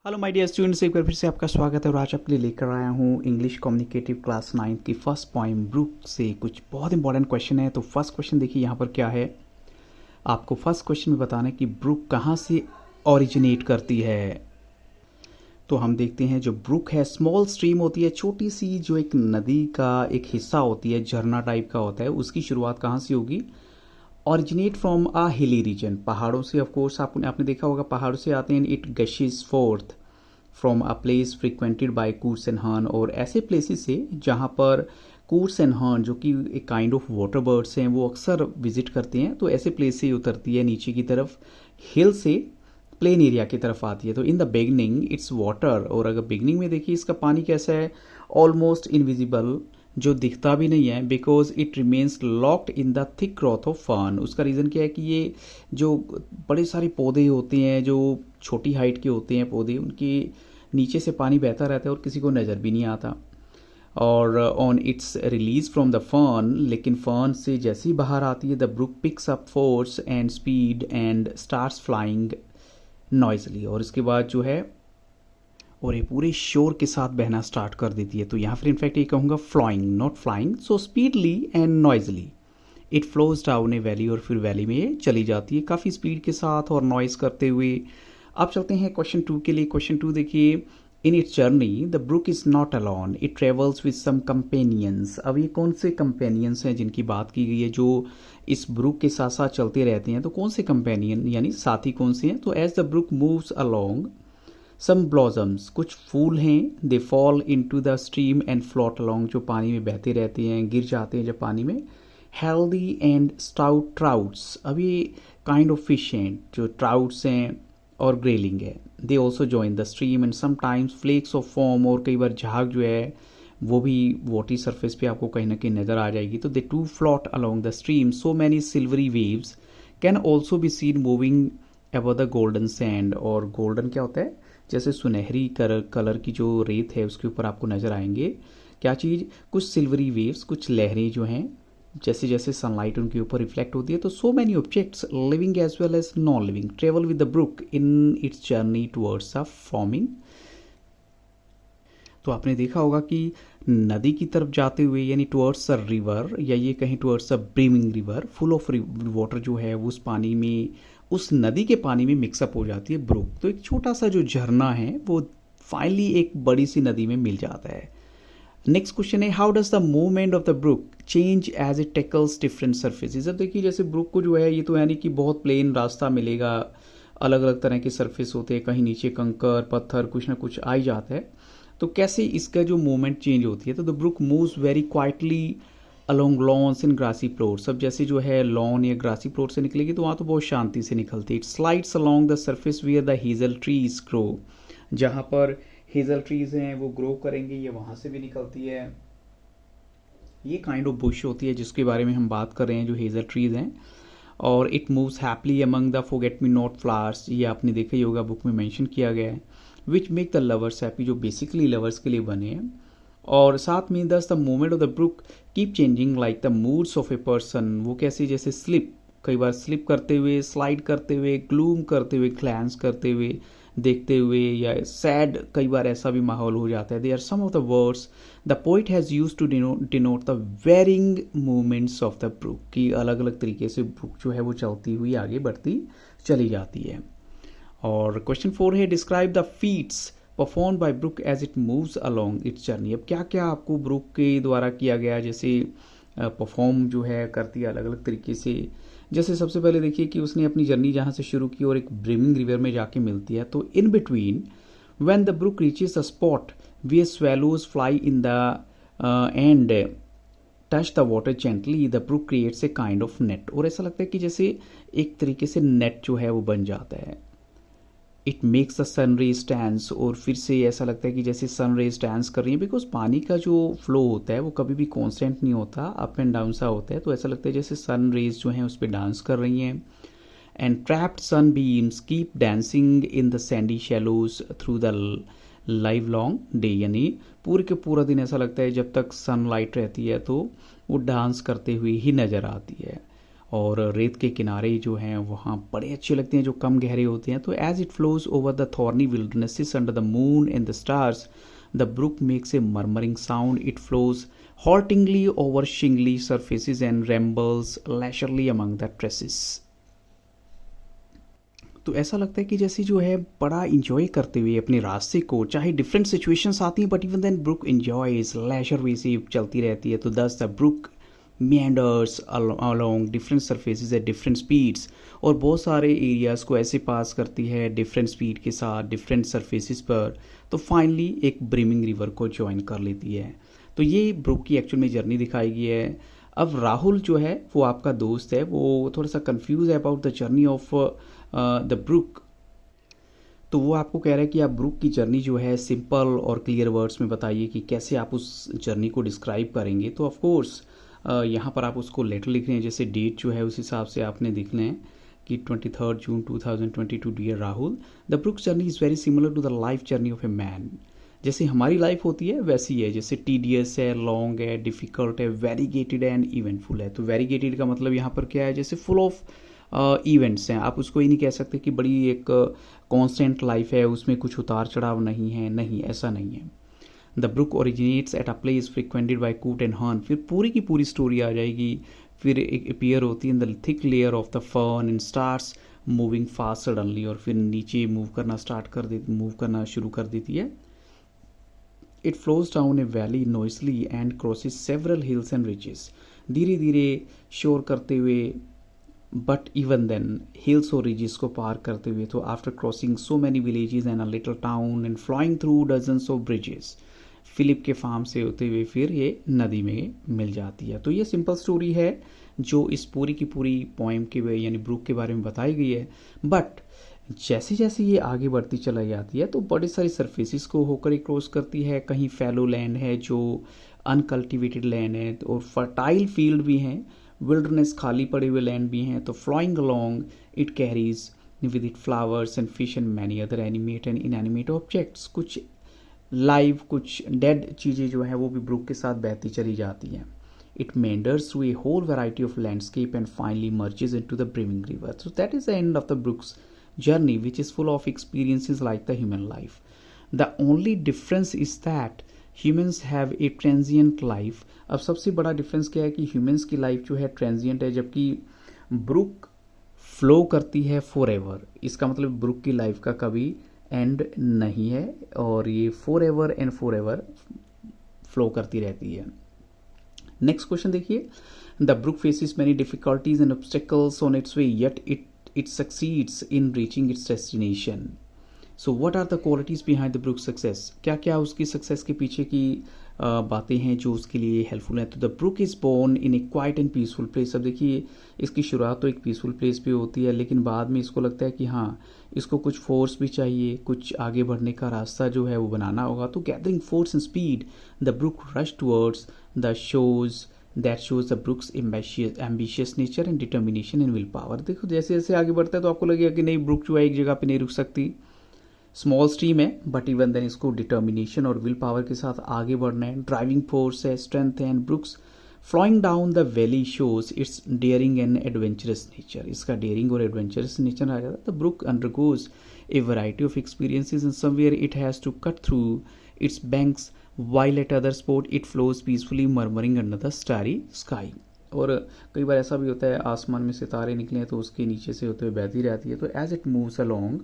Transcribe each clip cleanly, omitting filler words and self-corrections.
Hello my dear students, एक बार फिर से आपका स्वागत है। और आज आपके लिए लेकर आया हूँ इंग्लिश कम्युनिकेटिव क्लास 9 की फर्स्ट पोएम ब्रूक से कुछ बहुत इंपॉर्टेंट क्वेश्चन है। तो फर्स्ट क्वेश्चन देखिए यहाँ पर क्या है। आपको फर्स्ट क्वेश्चन में बताना है कि ब्रूक कहाँ से ओरिजिनेट करती है। तो हम देखते हैं जो ब्रूक है स्मॉल स्ट्रीम होती है, छोटी सी जो एक नदी का एक हिस्सा होती है, झरना टाइप का होता है। उसकी शुरुआत कहाँ से होगी? Originate from a hilly region, पहाड़ों से। ऑफ कोर्स आपने देखा होगा पहाड़ों से आते हैं। It gushes forth from a place frequented by coots and hern, और ऐसे प्लेसेस से जहाँ पर कूर्स एंड हर्न जो कि एक काइंड ऑफ वाटर बर्ड्स हैं वो अक्सर विजिट करते हैं। तो ऐसे प्लेस से ही उतरती है नीचे की तरफ, हिल से प्लेन एरिया की तरफ आती है। तो in the beginning it's water, और अगर बिगनिंग में देखिए इसका पानी कैसा है, ऑलमोस्ट इनविजिबल, जो दिखता भी नहीं है, because it remains locked in the thick growth of fern. उसका रीज़न क्या है कि ये जो बड़े सारे पौधे होते हैं जो छोटी हाइट के होते हैं पौधे, उनके नीचे से पानी बहता रहता है और किसी को नज़र भी नहीं आता। और on its release from the fern, लेकिन फर्न से जैसे ही बाहर आती है the brook picks up force and speed and starts flying noisily, और इसके बाद जो है और ये पूरे शोर के साथ बहना स्टार्ट कर देती है। तो यहाँ पर इनफैक्ट ये कहूँगा flowing, not flying, so speedily and noisily it flows down a valley, और फिर वैली में चली जाती है काफ़ी स्पीड के साथ और नॉइज करते हुए। अब चलते हैं क्वेश्चन 2 के लिए। क्वेश्चन 2 देखिए, in its journey the brook is not alone, it travels with some companions. अब ये कौन से कंपेनियंस हैं जिनकी बात की गई है जो इस ब्रुक के साथ साथ चलते रहते हैं? तो कौन से कंपेनियन यानी साथी कौन से हैं? तो as the brook moves along some blossoms, कुछ फूल हैं, they fall into the stream and float along, जो पानी में बहते रहते हैं, गिर जाते हैं जब पानी में। हेल्दी एंड स्टाउट ट्राउट्स, अब ये काइंड ऑफ फिश हैं जो ट्राउट्स हैं और ग्रेलिंग है। They also join the stream and sometimes flakes of foam, और कई बार झाग जो है वो भी वाटरी सरफेस पे आपको कहीं ना कहीं नजर आ जाएगी। तो they too float along the stream, so many silvery waves can also be seen moving above the golden sand. और गोल्डन क्या होता है? जैसे सुनहरी कलर की जो रेत है उसके ऊपर आपको नजर आएंगे क्या चीज़? कुछ सिल्वरी वेव्स, कुछ लहरें जो हैं जैसे जैसे सनलाइट उनके ऊपर रिफ्लेक्ट होती है। तो so many objects living as well as non living travel with the brook in its journey towards a forming. तो आपने देखा होगा कि नदी की तरफ जाते हुए यानी टुवर्ड्स अ रिवर, या ये कहीं towards a brimming river, full of water जो है उस पानी में, उस नदी के पानी में मिक्सअप हो जाती है ब्रुक। तो एक छोटा सा जो झरना है वो फाइनली एक बड़ी सी नदी में मिल जाता है। नेक्स्ट क्वेश्चन है, how does the movement of the brook change as it tackles different surfaces. अब देखिए जैसे ब्रुक को जो है ये तो यानी कि बहुत प्लेन रास्ता मिलेगा, अलग अलग तरह के सरफेस होते हैं, कहीं नीचे कंकर पत्थर कुछ ना कुछ आ ही जाता है। तो कैसे इसका जो मूवमेंट चेंज होती है? तो the brook moves very quietly along lawns in grassy plots. अब जैसे जो है लॉन या ग्रासी प्लॉट से निकलेगी तो वहाँ तो बहुत शांति से निकलती है। It slides along the surface wear the hazel trees grow, जहाँ पर हेजल ट्रीज हैं वो ग्रो करेंगे, ये वहाँ से भी निकलती है। ये काइंड ऑफ बुश होती है जिसके बारे में हम बात कर रहे हैं, जो हेजल ट्रीज हैं। और it moves happily among the forget me not flowers, ये आपने देखा ही होगा, बुक में मेंशन किया गया है। Which make the lovers happy, जो बेसिकली लवर्स के लिए बने हैं। और साथ में thus the moment of the brook keep changing like the moods of a person, वो कैसे जैसे स्लिप, कई बार स्लिप करते हुए, स्लाइड करते हुए, ग्लूम करते हुए, ग्लैंस करते हुए, देखते हुए, या सैड, कई बार ऐसा भी माहौल हो जाता है। They are some of the words the poet has use to denote the varying movements of the brook, की अलग अलग तरीके से ब्रुक जो है वो चलती हुई आगे बढ़ती चली जाती है। और क्वेश्चन 4 है, describe the feats perform by brook as it moves along its journey. अब क्या क्या आपको ब्रुक के द्वारा किया गया, जैसे परफॉर्म जो है करती है अलग अलग तरीके से। जैसे सबसे पहले देखिए कि उसने अपनी जर्नी जहाँ से शुरू की और एक ब्रिमिंग रिवर में जाके मिलती है। तो in between when the brook reaches a spot way swallows fly in the and touch the water gently the brook creates a kind of net, और ऐसा लगता है कि जैसे एक तरीके से नेट जो है वो बन जाता है। इट मेक्स द सन रे स्टैंड्स, और फिर से ऐसा लगता है कि जैसे सन रे स्टैंड्स कर रही है, बिकॉज पानी का जो फ्लो होता है वो कभी भी कांस्टेंट नहीं होता, अप एंड डाउन सा होता है। तो ऐसा लगता है जैसे सन रेज जो हैं उस पर डांस कर रही हैं। And trapped sunbeams keep dancing in the sandy shallows through the livelong day, यानी पूरे के पूरा दिन ऐसा लगता है जब तक सनलाइट रहती है तो वो डांस करते हुए ही नज़र आती है। और रेत के किनारे जो हैं वहाँ बड़े अच्छे लगते हैं जो कम गहरे होते हैं। तो as it flows over the thorny wildernesses under the moon and the stars the brook makes a murmuring sound. It flows haltingly over shingly surfaces and rambles leisurely among the tresses। तो ऐसा लगता है कि जैसे जो है बड़ा enjoy करते हुए अपने रास्ते को, चाहे डिफरेंट सिचुएशंस आती हैं but even then brook enjoys leisure way से चलती रहती है। तो thus the brook meanders along different surfaces at different speeds, और बहुत सारे एरियाज़ को ऐसे पास करती है डिफरेंट स्पीड के साथ डिफरेंट सरफेसिस पर। तो फाइनली एक ब्रिमिंग रिवर को ज्वाइन कर लेती है। तो ये ब्रुक की एक्चुअल में जर्नी दिखाई गई है। अब राहुल जो है वो आपका दोस्त है, वो थोड़ा सा कंफ्यूज है about the journey of the brook. तो वो आपको कह रहा है कि आप ब्रुक की जर्नी जो है सिंपल और क्लियर वर्ड्स में बताइए कि कैसे आप उस जर्नी को डिस्क्राइब करेंगे। तो ऑफ कोर्स यहाँ पर आप उसको लेटर लिख रहे हैं, जैसे डेट जो है उस हिसाब से आपने लिखना है कि 23 June 2022 dear Rahul, the brook journey is very similar to the life journey of a man. जैसे हमारी लाइफ होती है वैसी है, जैसे टीडियस है, लॉन्ग है, डिफ़िकल्ट है, वेरीगेटेड है एंड इवेंटफुल है। तो वेरीगेटेड का मतलब यहाँ पर क्या है, जैसे फुल ऑफ इवेंट्स हैं। आप उसको ये नहीं कह सकते कि बड़ी एक कांस्टेंट लाइफ है, उसमें कुछ उतार चढ़ाव नहीं है, नहीं, ऐसा नहीं है। The brook originates at a place frequented by coot and hern. फिर पूरी की पूरी स्टोरी आ जाएगी, फिर एक अपीयर होती है in the thick layer of the fern and starts moving fast suddenly, और फिर नीचे मूव करना शुरू कर देती है। It flows down a valley noisily and crosses several hills and ridges. धीरे धीरे शोर करते हुए बट इवन देन हिल्स और रिजेस को पार करते हुए, तो after crossing so many villages and a little town and flying through dozens of bridges, Philip के फार्म से होते हुए फिर ये नदी में मिल जाती है। तो ये सिंपल स्टोरी है जो इस पूरी की पूरी पोएम के यानी ब्रुक के बारे में बताई गई है। बट जैसे जैसे ये आगे बढ़ती चलाई जाती है तो बड़ी सारी सरफेसिस को होकर ही क्रॉस करती है। कहीं फैलो लैंड है जो अनकल्टिवेटेड लैंड है, और फर्टाइल फील्ड भी हैं, विल्डरनेस खाली पड़े हुए लैंड भी हैं। तो flying along it carries with it flowers and fish and many other animate and inanimate objects. कुछ लाइव, कुछ डेड चीज़ें जो हैं वो भी ब्रुक के साथ बहती चली जाती हैं। It meanders through a whole variety of landscape and finally merges into the brimming river. So that is the end of the brook's journey, which is full of experiences like the human life. The only difference is that humans have a transient life. अब सबसे बड़ा difference क्या है कि humans की life जो है transient है, जबकि ब्रुक फ्लो करती है forever। इसका मतलब ब्रुक की लाइफ का कभी एंड नहीं है, और ये forever and forever फ्लो करती रहती है। नेक्स्ट क्वेश्चन देखिए, the brook faces many difficulties and obstacles on its way yet it succeeds in reaching its destination. So what are the qualities behind the Brook success? क्या क्या उसकी success के पीछे की बातें हैं जो उसके लिए हेल्पफुल हैं। तो the brook is born in a quiet and peaceful place. अब देखिए इसकी शुरुआत तो एक पीसफुल प्लेस पे होती है, लेकिन बाद में इसको लगता है कि हाँ इसको कुछ फोर्स भी चाहिए, कुछ आगे बढ़ने का रास्ता जो है वो बनाना होगा। तो gathering force and speed the brook rush towards the शोज that shows the brook's ambitious nature and determination and willpower. देखो जैसे जैसे आगे बढ़ता है तो आपको लगेगा कि नहीं, ब्रुक जो है एक जगह पे नहीं रुक सकती, स्मॉल स्ट्रीम है बट इवन देन इसको डिटर्मिनेशन और विल पावर के साथ आगे बढ़ना है। ड्राइविंग फोर्स है, स्ट्रेंथ है। And brook's flowing down the valley shows its daring and adventurous nature. इसका डेयरिंग और एडवेंचरस नेचर आ जाता है। The brook undergoes a variety of experiences and somewhere it has to cut through its banks while at other spot it flows peacefully murmuring under the starry sky। और कई बार ऐसा भी होता है आसमान में सितारे निकले हैं तो उसके नीचे से होते हुए बहती रहती है। तो as it moves along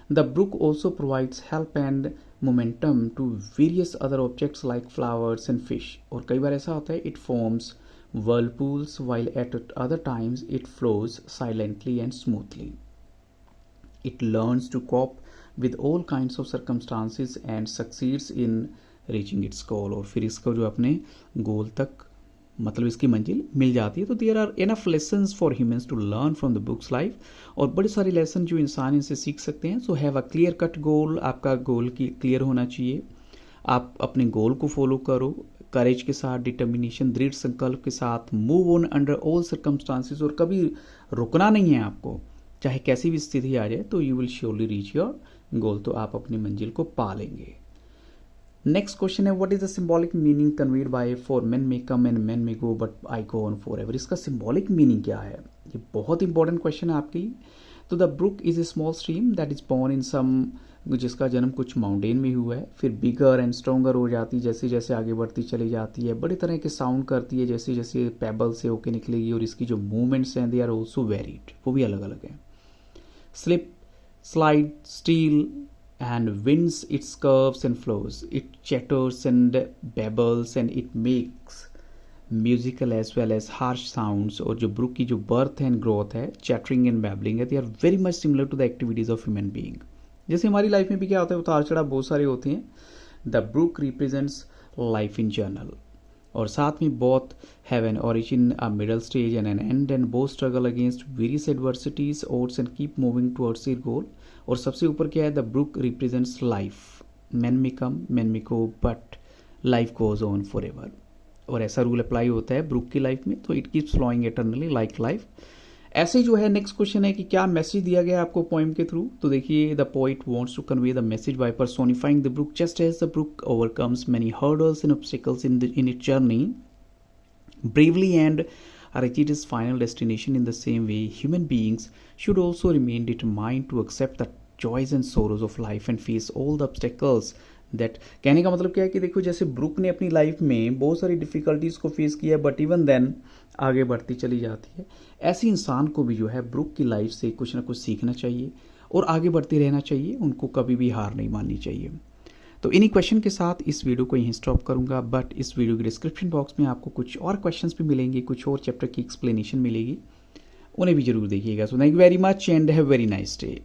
the brook also provides help and momentum to various other objects like flowers and fish. और कई बार ऐसा होता है it forms whirlpools while at other times it flows silently and smoothly। It learns to cope with all kinds of circumstances and succeeds in reaching its goal. और फिर इसको जो अपने गोल तक मतलब इसकी मंजिल मिल जाती है। तो there are enough lessons for humans to learn from the brook's life, और बड़े सारे लेसन जो इंसान इनसे सीख सकते हैं। So have a clear cut goal, आपका गोल की क्लियर होना चाहिए, आप अपने गोल को फॉलो करो करेज के साथ, डिटर्मिनेशन, दृढ़ संकल्प के साथ। Move on under all circumstances, और कभी रुकना नहीं है आपको, चाहे कैसी भी स्थिति आ जाए। तो you will surely reach your goal, तो आप अपनी मंजिल को पा लेंगे। नेक्स्ट क्वेश्चन है what is the symbolic meaning conveyed by for men may come and men may go but I go on for ever. इसका सिंबॉलिक मीनिंग क्या है, ये बहुत इंपॉर्टेंट क्वेश्चन है आपकी। तो the brook is a small stream that is born in some, जिसका जन्म कुछ माउंटेन में हुआ है, फिर बिगर एंड स्ट्रोंगर हो जाती है जैसे जैसे आगे बढ़ती चली जाती है, बड़े तरह के साउंड करती है जैसे जैसे पेबल से होके निकलेगी, और इसकी जो मूवमेंट्स हैं दे आर ऑल्सो वेरीड, वो भी अलग अलग हैं। Slip, slide, steal, and winds its curves and flows. It chatters and babbles and it makes musical as well as harsh sounds. और जो ब्रुक की जो बर्थ एंड ग्रोथ है, चैटरिंग एंड बैबलिंग है, they are very much similar to the activities of human being. जैसे हमारी life में भी क्या होता है, उतार चढ़ाव बहुत सारे होते हैं। The brook represents life in general, और साथ में both have an origin, a middle stage and an end, and both struggle against various adversities odds and keep moving towards their goal. और सबसे ऊपर क्या है, the brook represents life, men may come men may go but life goes on for ever. और ऐसा rule apply होता है book की लाइफ में, तो it keeps flowing eternally like life. ऐसे जो है नेक्स्ट क्वेश्चन है कि क्या मैसेज दिया गया आपको पोइम के थ्रू। तो देखिए, the poet wants to convey the message by personifying the brook just as the brook overcomes many hurdles and obstacles in its journey bravely and reach its final destination. In the same way, human beings should also remain determined to accept the joys and sorrows of life and face all the obstacles that। कहने का मतलब क्या है कि देखो, जैसे book ने अपनी लाइफ में बहुत सारी डिफिकल्टीज को फेस किया, बट इवन देन आगे बढ़ती चली जाती है। ऐसे इंसान को भी जो है ब्रुक की लाइफ से कुछ ना कुछ सीखना चाहिए और आगे बढ़ते रहना चाहिए, उनको कभी भी हार नहीं माननी चाहिए। तो इन्हीं क्वेश्चन के साथ इस वीडियो को यहीं स्टॉप करूंगा, बट इस वीडियो के डिस्क्रिप्शन बॉक्स में आपको कुछ और क्वेश्चंस भी मिलेंगे, कुछ और चैप्टर की एक्सप्लेनेशन मिलेगी, उन्हें भी जरूर देखिएगा। So thank you very much and have very nice day.